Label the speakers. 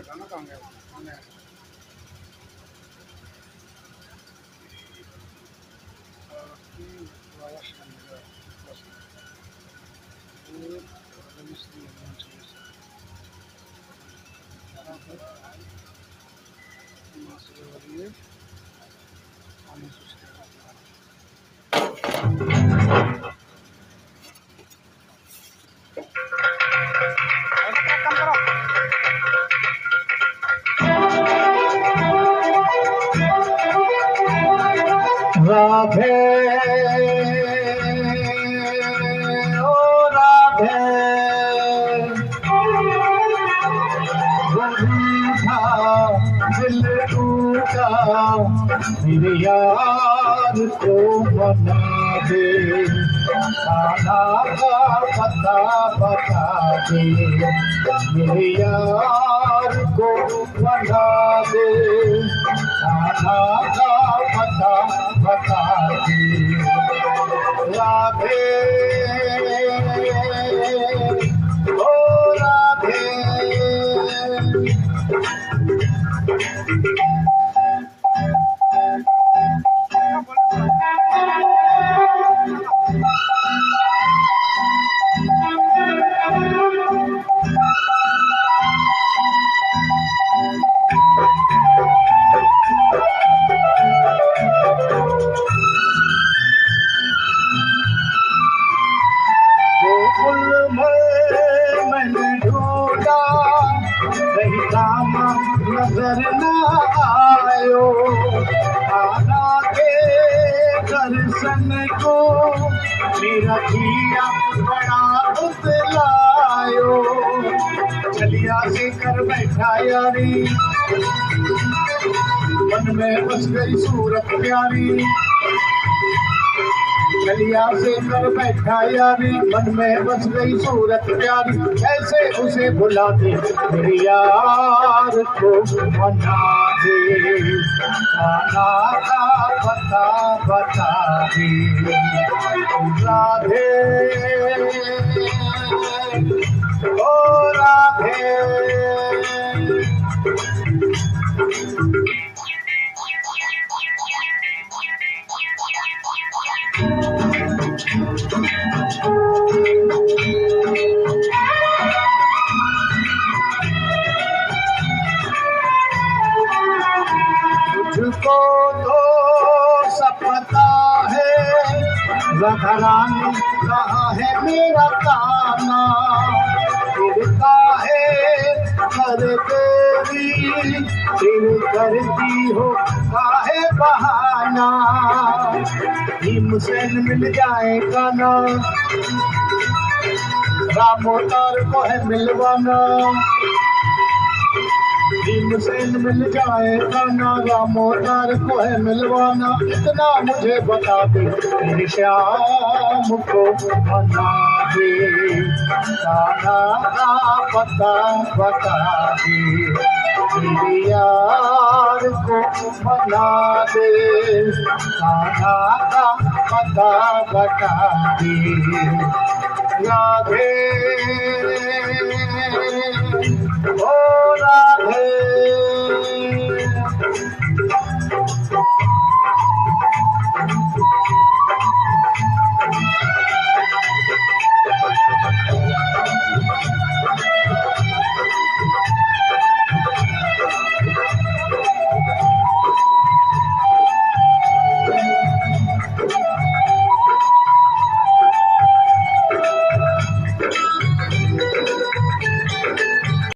Speaker 1: खाना कहाँ गया खाने
Speaker 2: राधे ओ राधे रूठा दिल टूटा मेरे यार को मना दे खाना का पता बता दे मेरे यार को मना दे खाना का पता बता दे राधे ओ राधे गोकुल में मैंने ढूंढा कहीं काम नजर न आयो आना के दर्शन को मेरा जिया बड़ा उतलायो चलिया से कर बैठा यारी मन में बस गई सूरत प्यारी गलिया से कर बैठा यारी मन में बस गई सूरत प्यारी कैसे उसे भुला दे मेरे यार को मना दे खाना का पता बता दे राधे ओ राधे तुझको तो सब पता है राधारानी कहाँ है मेरा काना फिरता है कर तेरी फिर करती हो काहे बहाना भीमसेन मिल जाएगा ना रामोतार को है मिलवाना भीमसेन मिल जाएगा ना रामोतार को है मिलवाना इतना मुझे बता दे मेरे श्याम को मना दे खाना का पता बता दे मेरे यार को मना दे खाना का पता बता दे राधे ओ राधे